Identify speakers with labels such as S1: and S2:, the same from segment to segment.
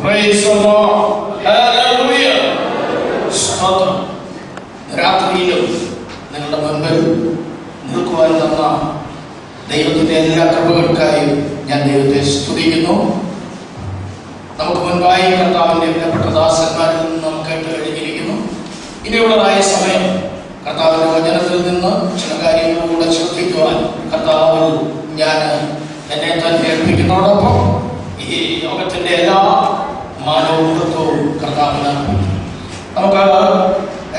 S1: Praise the Lord. Hallelujah. സ്തോത്രം. രാത്രിയിലും നിങ്ങളുടെ മുൻപിൽ നിൽക്കുവാൻ തന്ന ദൈവത്തിന്റെ എല്ലാ കൃപകൾക്കായി ഞാൻ ദൈവത്തെ സ്തുതിക്കുന്നു. നമുക്ക് മുൻപായി കർത്താവിന്റെ വിലപ്പെട്ട ദാസന്മാരിൽ നിന്ന് നമുക്ക് കേട്ട് കഴിഞ്ഞിരിക്കുന്നു. ഇനിയുള്ളതായ സമയം കർത്താവിന്റെ വചനത്തിൽ നിന്ന് ചില കാര്യങ്ങളിലൂടെ ശ്രദ്ധിക്കുവാൻ കർത്താവ് ഞാൻ എന്നെ തന്നെ ഏൽപ്പിക്കുന്നതോടൊപ്പം ഈ യോഗത്തിന്റെ എല്ലാ മാനവത്വവും കർത്താവിന് നമുക്ക്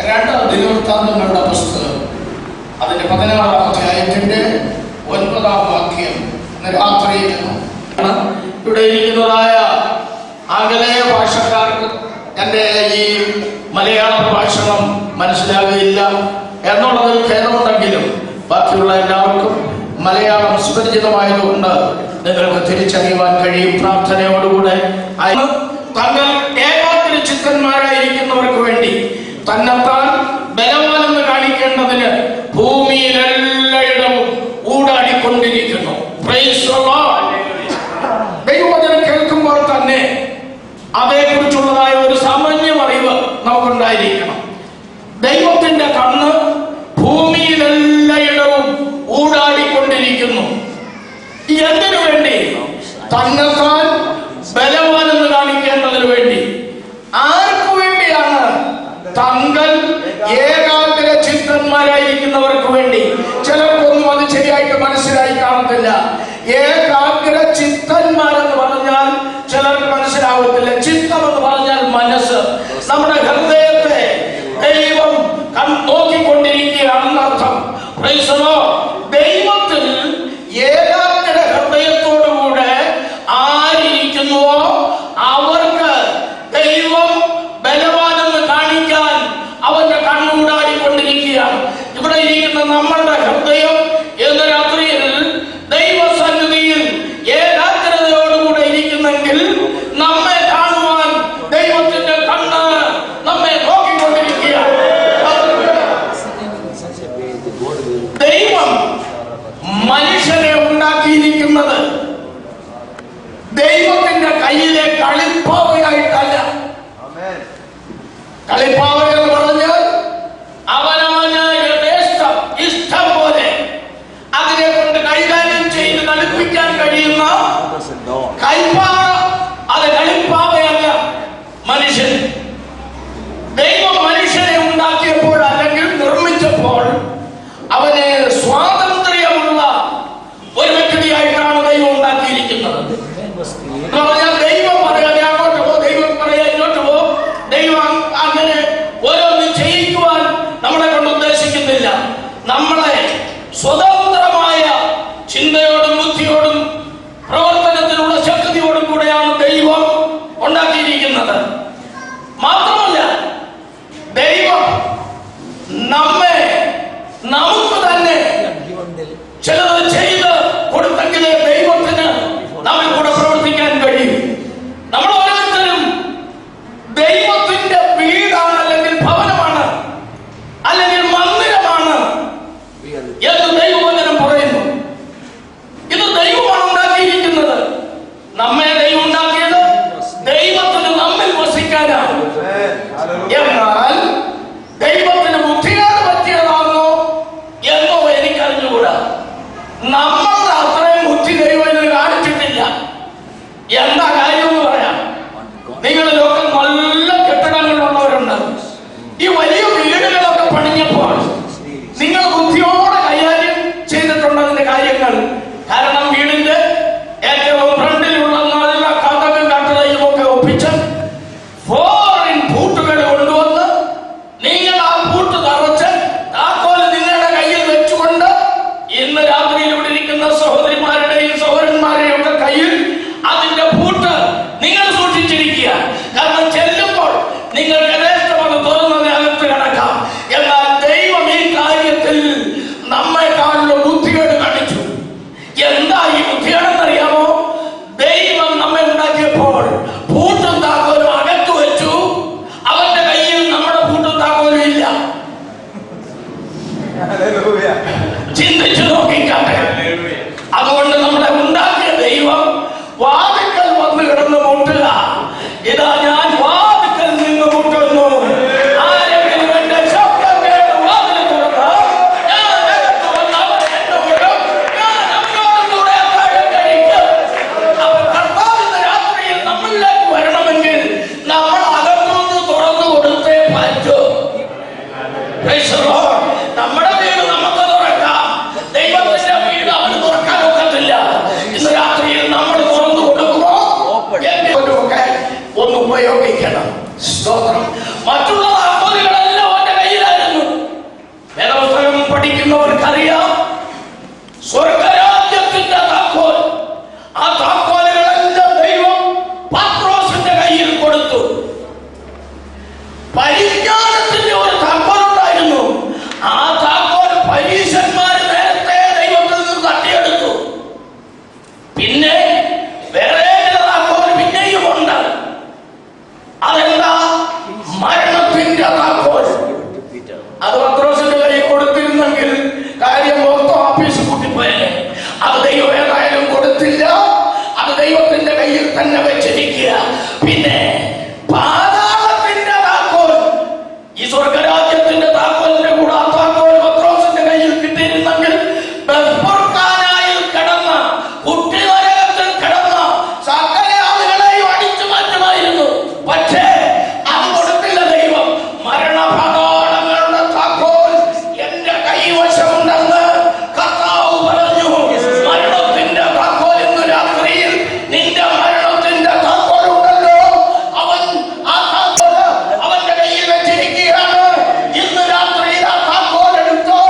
S1: 2 ദിനവൃത്താന്തങ്ങളുടെ പുസ്തകം അതിന്റെ 16-ാം അധ്യായത്തിന്റെ 9-ാം വാക്യം രാത്രിയിൽ ഇവിടെ ഇരിക്കുന്നതായ ആംഗലേയ ഭാഷക്കാർക്ക് എൻ്റെ ഈ മലയാള ഭാഷണം മനസ്സിലാകുകയില്ല എന്നുള്ളതിൽ ഖേദമുണ്ടെങ്കിലും ബാക്കിയുള്ള എല്ലാവർക്കും മലയാളം സുപരിചിതമായതുകൊണ്ട് നിങ്ങൾക്ക് തിരിച്ചറിയുവാൻ കഴിയും. പ്രാർത്ഥനയോടുകൂടെ തങ്ങൾ ഏകാഗ്ര ചിത്തന്മാരായിരിക്കുന്നവർക്ക് വേണ്ടി തന്നെത്താൻ ബലവാനെന്ന് കാണിക്കേണ്ടതിന് ഭൂമിയിലെല്ലായിടവും ഊടാടിക്കൊണ്ടിരിക്കുന്നു. ദൈവവചനം കേൾക്കുമ്പോൾ തന്നെ അതേക്കുറിച്ചുള്ളതായ ഒരു സാമാന്യ അറിവ് നമുക്കുണ്ടായിരിക്കണം. ദൈവത്തിന്റെ കണ്ണ് ഭൂമിയിലെല്ലായിടവും ഊടാടിക്കൊണ്ടിരിക്കുന്നു. എന്തിനു വേണ്ടി? തന്നെത്താൻ ബലവാനെന്ന് കാണിക്കേണ്ടതിന് വേണ്ടി. ആർക്കു വേണ്ടിയാണ്? തങ്ങൾ ഏകാഗ്ര ചിത്തന്മാരായിരിക്കുന്നവർക്ക് വേണ്ടി. ചിലർക്കൊന്നും അത് ശരിയായിട്ട് മനസ്സിലായി കാണത്തില്ല. ഏകാഗ്ര ചിത്തന്മാരെന്ന് പറഞ്ഞാൽ ചിലർക്ക് മനസ്സിലാവത്തില്ല. ചിത്തം എന്ന് പറഞ്ഞാൽ മനസ്സ്, നമ്മുടെ ഹൃദയത്തെ ദൈവം നോക്കിക്കൊണ്ടിരിക്കുകയാണെന്നർത്ഥം. ദൈവത്തിൽ ഏകാഗ്ര ഹൃദയത്തോടുകൂടെ ആരിയ്ക്കുന്നുവോ അവർക്ക് ദൈവം ബലവാനെന്ന് കാണിക്കാൻ അവന്റെ കണ്ണൂടാടിക്കൊണ്ടിരിക്കുകയാണ്. ഇവിടെ ഇരിക്കുന്ന നമ്മളുടെ ഹൃദയം എന്ന രാത്രിയിൽ ദൈവസന്നിധിയിൽ ഏകാഗ്രതയോടുകൂടെ ഇരിക്കുന്നെങ്കിൽ നമ്മെ കാണുവാൻ ദൈവത്തിന്റെ കണ്ണ് നമ്മെ നോക്കിക്കൊണ്ടിരിക്കുകയാണ്. ദൈവം മനുഷ്യനെ ഉണ്ടാക്കിയിരിക്കുന്നത് ദൈവത്തിന്റെ കയ്യിലെ കളിപ്പാവയായിട്ടല്ല. കളിപ്പാവ എന്ന് പറഞ്ഞാൽ അവനവന് ഇഷ്ടം പോലെ അതിനെ കൊണ്ട് കൈകാര്യം ചെയ്ത് കളിപ്പിക്കാൻ കഴിയുന്ന കൈപ്പാവ. അത് കളിപ്പാവയല്ല മനുഷ്യൻ. ദൈവം മനുഷ്യനെ ഉണ്ടാക്കിയപ്പോൾ അല്ലെങ്കിൽ നിർമ്മിച്ചപ്പോൾ അവനെ സ്വാതന്ത്ര്യമുള്ള ഒരു വ്യക്തിയായിട്ടാണ് ദൈവം ഉണ്ടാക്കിയിരിക്കുന്നത്. എന്ന് പറഞ്ഞാൽ ദൈവം പറയാതെ അങ്ങോട്ട് പോ, ദൈവം പറയാ ഇങ്ങോട്ട് പോ. ദൈവം അങ്ങനെ ഓരോന്നും ചെയ്യിക്കുവാൻ നമ്മളെ കൊണ്ട് ഉദ്ദേശിക്കുന്നില്ല. നമ്മളെ സ്വതന്ത്രമായ ചിന്തയോടും ബുദ്ധിയോടും പ്രവർത്തനത്തിനുള്ള ശക്തിയോടും കൂടെയാണ് ദൈവം ഒന്ന് ഉപയോഗിക്കണം. സ്തോത്രം. മറ്റുള്ള താക്കോലുകളെല്ലാം അവന്റെ കയ്യിലായിരുന്നു. വേദപുസ്തകം പഠിക്കുന്നവർക്കറിയാം, സ്വർഗരാജ്യത്തിന്റെ താക്കോൽ, ആ താക്കോലുകളെല്ലാം ദൈവം പത്രോസിന്റെ കയ്യിൽ കൊടുത്തു. പരിജ്ഞാനത്തിന്റെ ഒരു താക്കോൽ ഉണ്ടായിരുന്നു. ആ താക്കോൽ പരീശന്മാർ നേരത്തെ ദൈവത്തിൽ നിന്ന് തട്ടിയെടുത്തു. പിന്നെ വേറെ ചില താക്കോൽ പിന്നെയും ഉണ്ട്. അതെന്താ? മരണത്തിന്റെ താക്കോൽ. അത് പത്രോസിന്റെ കയ്യിൽ കൊടുത്തിരുന്നെങ്കിൽ കാര്യം മൊത്തം ആഫീസ് കൂട്ടിപ്പോയേ. അത് ദൈവം ഏതായാലും കൊടുത്തില്ല. അത് ദൈവത്തിന്റെ കയ്യിൽ തന്നെ വെച്ചിരിക്കുക. പിന്നെ പാതാളത്തിന്റെ താക്കോൽ, ഈ സ്വർഗരാജ്യത്തിന്റെ താക്കോലിന്റെ കൂടെ ആ താക്കോൽ പത്രോസിന്റെ കയ്യിൽ കിട്ടിയിരുന്നെങ്കിൽ ബെത്പുർഖാനായിൽ കിടന്ന, കുട്ടി നരകത്തിൽ കിടന്ന സകല ആളുകളെയും അടിച്ചു മാറ്റുമായിരുന്നു. പക്ഷേ അത് കൊടുത്തില്ല ദൈവം. മരണപാതാളങ്ങളുടെ താക്കോൽ എന്റെ കൈവശമുണ്ടെന്ന് കർത്താവ് പറഞ്ഞു. മരണത്തിന്റെ താക്കോൽ ഇന്ന് രാത്രിയിൽ നിന്റെ മരണത്തിന്റെ താക്കോൽ ഉണ്ടല്ലോ, അവൻ ആ താക്കോൽ അവന്റെ കയ്യിൽ വെച്ചിരിക്കുകയാണ്. ഇന്ന് രാത്രിയിൽ ആ താക്കോൽ എടുത്തോ.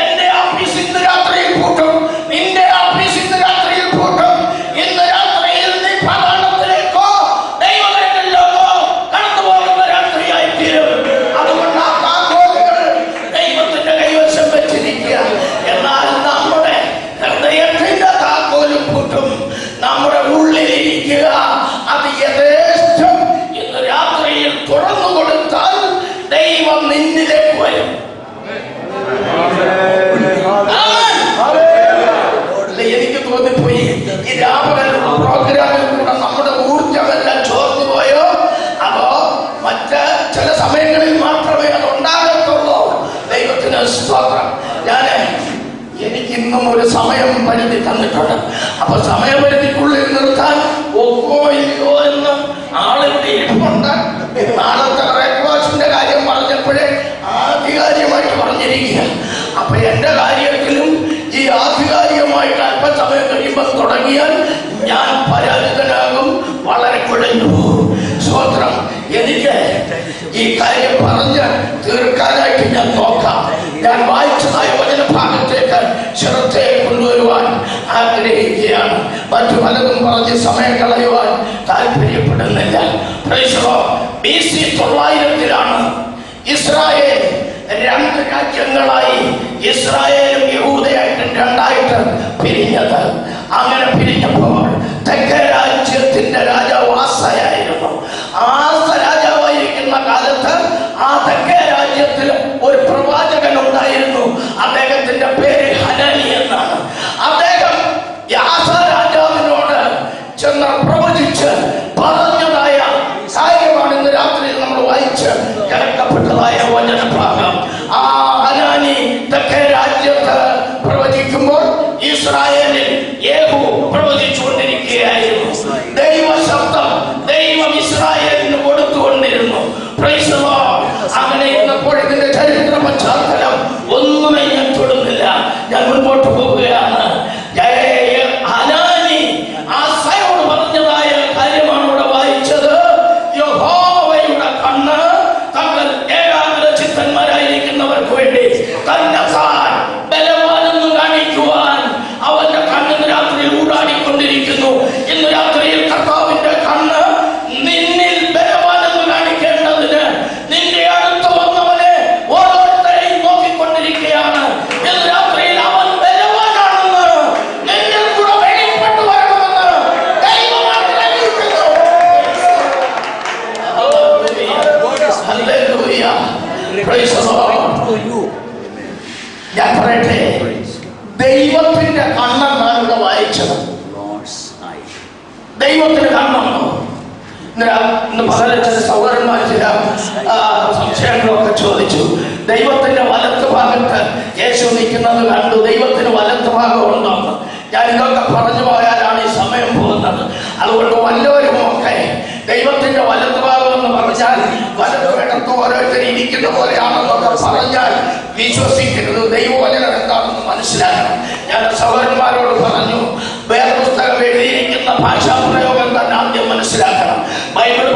S1: എന്റെ ഓഫീസ് ഇന്ന് രാത്രിയിൽ പൂട്ടും, നിന്റെ ഓഫീസ് ഇന്ന് രാത്രിയിൽ പൂട്ടും. ഇന്ന് രാത്രിയിൽ നീ പാതാളത്തിലേക്കോ ദൈവകരങ്ങളിലേക്കോ കടന്നു പോകുന്ന രാത്രിയായി തീരും. അതുകൊണ്ട് ആ താക്കോലുകൾ ദൈവത്തിന്റെ കൈവശം വെച്ചിരിക്കുക. എന്നാൽ നമ്മുടെ ഹൃദയത്തിന്റെ താക്കോലും പൂട്ടും. നമ്മുടെ ഉള്ളിലിരിക്കുക അത് യഥേഷ്ടം ഇന്ന് രാത്രിയിൽ തുറന്നു കൊടുത്താൽ ദൈവം നിന്നിലേക്ക് വരും. അല്ല, എനിക്ക് തോന്നിപ്പോയി ഈ രാമകലുള്ള പ്രോഗ്രാമിൽ കൂടെ നമ്മുടെ ഊർജമെല്ലാം ചോർന്നു പോയോ, അതോ മറ്റ് ചില സമയങ്ങളിൽ മാത്രമേ അത് ഉണ്ടാകത്തുള്ളൂ? ദൈവത്തിന് സ്തോത്രം. എനിക്ക് ഇന്നും ഒരു സമയം പരിധി തന്നിട്ടുണ്ട്. അപ്പൊ സമയപരിധിക്കുള്ളിൽ നിർത്താൻ ഒക്കോ ഇല്ലയോ എന്ന് ആളിവിടെ ഇരിപ്പുണ്ട്. നാളത്തെ ബ്രേക്ക്ഫാസ്റ്റിന്റെ കാര്യം പറഞ്ഞപ്പോഴേ ആധികാരികമായിട്ട് പറഞ്ഞിരിക്കുക. അപ്പൊ എന്റെ കാര്യത്തിലും ഈ ആധികാരികമായിട്ട് അല്പസമയം കഴിയുമ്പോൾ തുടങ്ങിയാൽ ഞാൻ പരാജിതനാകും, വളരെ കുഴഞ്ഞു പോകും. സ്തോത്രം. എനിക്ക് ഈ കാര്യം പറഞ്ഞ് തീർക്കാനായിട്ട് ഞാൻ നോക്കാം. ഞാൻ വായിച്ചതായ വചനഭാഗത്തേക്ക് ശ്രദ്ധയെ കൊണ്ടുവരുവാൻ ആഗ്രഹിക്കുകയാണ്. മറ്റു പലതും പറഞ്ഞ് സമയം കളയുവാൻ താല്പര്യപ്പെടുന്നില്ല. BC 900-ലാണ് ഇസ്രായേൽ രണ്ട് രാജ്യങ്ങളായി, ഇസ്രായേലും യഹൂദയായിട്ടും രണ്ടായിട്ട് പിരിഞ്ഞത്. അങ്ങനെ പിരിഞ്ഞപ്പോൾ തെക്കേ രാജ്യത്തിന്റെ രാജാവ് ആസയായിരുന്നു. ആസ രാജാവായിരിക്കുന്ന കാലത്ത് ആ തെക്കേ രാജ്യത്തിൽ ഒരു പ്രവാചകൻ ഉണ്ടായിരുന്നു. അദ്ദേഹത്തിന്റെ പേര് ഹനാനി എന്നാണ്. അദ്ദേഹം ആസ രാജാവിനോട് ചെന്ന് പ്രവചിച്ച് പറഞ്ഞതായ കാര്യമാണ് ഇന്ന് രാത്രി നമ്മൾ വായിച്ച് കേൾക്കപ്പെട്ടതായ വചനഭാഗം. ആ ഹനാനി തെക്കേ രാജ്യത്ത് പ്രവചിക്കുമ്പോൾ ഇസ്രായേലിൽ യേഹൂ പ്രവചിച്ചുകൊണ്ടിരിക്കുകയായിരുന്നു. ദൈവശബ്ദം ദൈവം ഇസ്രായേലിന് കൊടുത്തുകൊണ്ടിരുന്നു. Praise the Lord. അങ്ങനെ ഇന്നപ്പോൾ ഇതിന്റെ ചരിത്ര പശ്ചാത്തലം ഒന്നുമേ ഞാൻ തൊടുന്നില്ല. ഞാൻ മുൻപോട്ട് പോവുകയാണ്. ഹനാനി ആസയോട് പറഞ്ഞതായ കാര്യമാണ് ഇവിടെ വായിച്ചത്. യഹോവയുടെ കണ്ണ് തങ്ങൾ ഏകാഗ്രചിത്തന്മാരായിരിക്കുന്നവർക്ക് വേണ്ടി തന്നെത്താൻ ബലവാനെന്ന് കാണിക്കുവാൻ അവന്റെ കണ്ണിന് രാത്രിയിൽ ഊടാടിക്കൊണ്ടിരിക്കുന്നു. ഇന്ന് രാത്രിയിൽ കർത്താവിന്റെ കണ്ണ് നിന്നിൽ ബലവാനെന്ന് കാണിക്കേണ്ടതിന് നിന്റെ അടുത്ത് വന്നവനെ ഓരോരുത്തരെയും നോക്കിക്കൊണ്ടിരിക്കുകയാണ്. ഇന്ന് രാത്രിയിൽ അവൻ ബലവാനാണെന്ന് നിന്നിൽ കൂടെ വെളിപ്പെട്ടു വരണമെന്ന് ദൈവം ആഗ്രഹിക്കുന്നു. ഹല്ലേലൂയ. Praise the Lord. ഞാൻ പറയട്ടെ, ദൈവത്തിന്റെ കണ്ണെന്നാണ് ഇവിടെ വായിച്ചത്. ദൈവത്തിന് കണ്ണുണ്ടോ? ഇന്ന് പല ചില സഹോദരന്മാർ ചില സംശയങ്ങളൊക്കെ ചോദിച്ചു. ദൈവത്തിന്റെ വലത്ത് ഭാഗത്ത് യേശു നിൽക്കുന്നത് കണ്ടു, ദൈവത്തിന് വലത്ത് ഭാഗം ഉണ്ടോന്ന്. ഞാൻ ഇതൊക്കെ പറഞ്ഞു പോയാലാണ് ഈ സമയം പോകുന്നത്. അതുകൊണ്ട് വല്ലവരും ഒക്കെ ദൈവത്തിന്റെ വലത്ത് ഭാഗം എന്ന് പറഞ്ഞാൽ വലത്ത് ഇടത്ത് ഓരോരുത്തർ ഇരിക്കുന്ന പോലെയാണെന്നൊക്കെ പറഞ്ഞാൽ വിശ്വസിക്കരുത്. ദൈവവചനം എന്താണെന്ന് മനസ്സിലാക്കണം. ഞാൻ സഹോദരന്മാരോട് പറഞ്ഞു, വേദപുസ്തകം എഴുതിയിരിക്കുന്ന ഭാഷാപ്രയോഗം തന്നെ ആദ്യം മനസ്സിലാക്കണം. ബൈബിൾ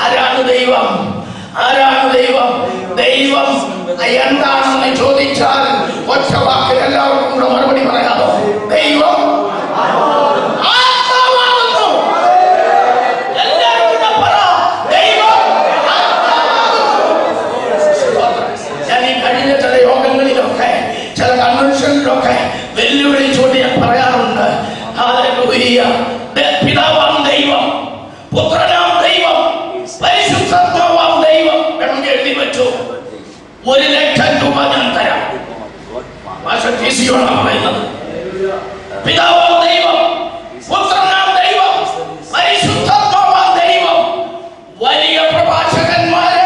S1: ആരാണ് ദൈവം? ആരാണ് ദൈവം? ദൈവം എന്താണെന്ന് ചോദിച്ചാൽ ഒറ്റ വാക്കിൽ എല്ലാവർക്കും കൂടെ മറുപടി പറയാമോ? ദൈവം ആത്മാവാകുന്നു. എല്ലാവരും കൂടെ പറ, ദൈവം ഞാൻ ഈ കഴിഞ്ഞ ചില യോഗങ്ങളിലൊക്കെ ചില കൺവെൻഷനിലൊക്കെ വെല്ലുവിളിച്ചുകൊണ്ട് ഞാൻ പറയാറുണ്ട്. ഹല്ലേലൂയ. പിതാവാം ദൈവം, പുത്രനാം ദൈവം, പരിശുദ്ധാത്മാവാം ദൈവം. വേണമെങ്കിൽ എഴുതി വെച്ചു. 1,00,000 രൂപ ഞാൻ തരാം. പറയുന്നത് പിതാവാം ദൈവം, പുത്രനാം ദൈവം, പരിശുദ്ധാത്മാവാം ദൈവം. വലിയ പ്രഭാഷകന്മാര്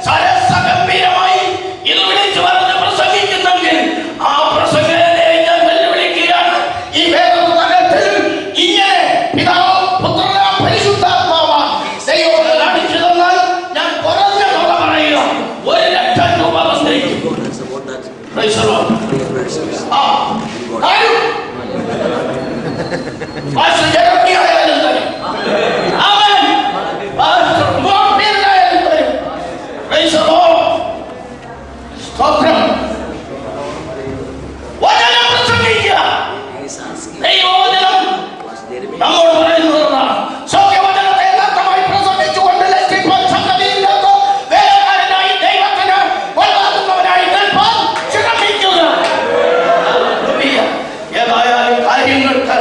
S1: സരസഗംഭീരമായി ഇത് വിളിച്ചു പറഞ്ഞ് പ്രസംഗിക്കുന്നെങ്കിൽ ആ പ്രസംഗത്തെ ഞാൻ വെല്ലുവിളിക്കുകയാണ്. ഈ വേദപുസ്തകത്തിൽ ഇങ്ങനെ പിതാവ്, പുത്രനാം, പരിശുദ്ധാത്മാവാം ദൈവം കാണിച്ചു തന്നാൽ ഞാൻ കുറഞ്ഞ തുക പറയുക, 1,00,000 രൂപ തന്നിരിക്കും. ജഗത്തിയായാലും തരും, അവൻ മോഹനായാലും തരും. സ്തോത്രം. വചനം പ്രസംഗിക്കുക. ദൈവവചനം നമ്മോട് പറയുന്നതാണ്. സത്യവചനത്തെ യഥാർത്ഥമായി പ്രസംഗിച്ചുകൊണ്ട് ലജ്ജിപ്പാൻ സംഗതിയില്ലാത്ത വേലക്കാരനായി ദൈവത്തിന് കൊള്ളാകുന്നവനായി നിൽപ്പാൻ ശ്രമിക്കുക. ഏതായാലും കാര്യങ്ങൾക്ക്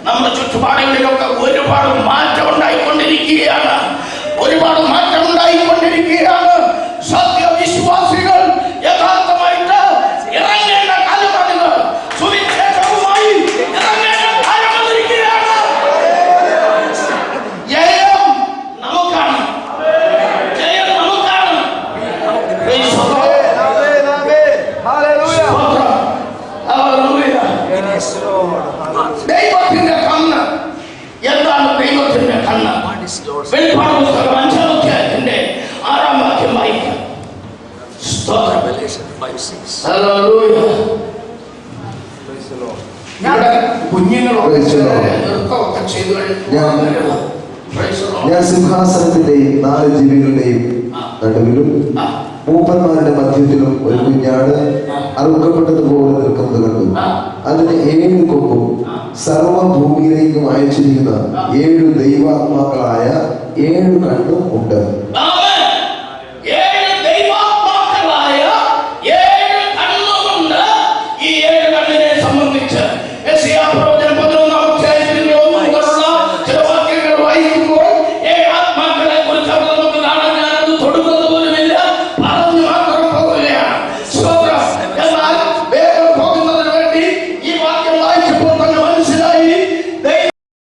S1: നമ്മുടെ ചുറ്റുപാടുകളിലൊക്കെ ഒരുപാട് മാറ്റം ഉണ്ടായിക്കൊണ്ടിരിക്കുകയാണ്. ഒരുപാട് മാറ്റം ഉണ്ടായിക്കൊണ്ടിരിക്കുകയാണ്. സത്യവിശ്വാസികൾ യഥാർത്ഥമായിട്ട് ഇറങ്ങേണ്ട കാലമാണിത്. സുവിശേഷവുമായി ഇറങ്ങേണ്ട കാലം വന്നിരിക്കുകയാണ്. ജയം നമുക്കാണ്, ജയം നമുക്കാണ്. ദൈവത്തിന്റെ കണ്ണ് എന്താണ്? ദൈവത്തിന്റെ കണ്ണ് വെളിപ്പാട് പുസ്തകം 5-ാം അധ്യായത്തിന്റെ 6-ാം വാക്യം വായിക്കാം. കുഞ്ഞുങ്ങളൊക്കെ ചെയ്തു
S2: ഞാൻ സിംഹാസനത്തിന്റെയും 4 ജീവികളുടെയും നടുവിലും മൂപ്പന്മാരുടെ മധ്യത്തിലും ഒരു കുഞ്ഞാട് അറുക്കപ്പെട്ടതുപോലെ നിൽക്കുന്നത് കണ്ടു. അതിന് 7 കൊമ്പും സർവഭൂമിയിലേക്കും അയച്ചിരിക്കുന്ന 7 ദൈവാത്മാക്കളായ 7 കണ്ണും ഉണ്ട്.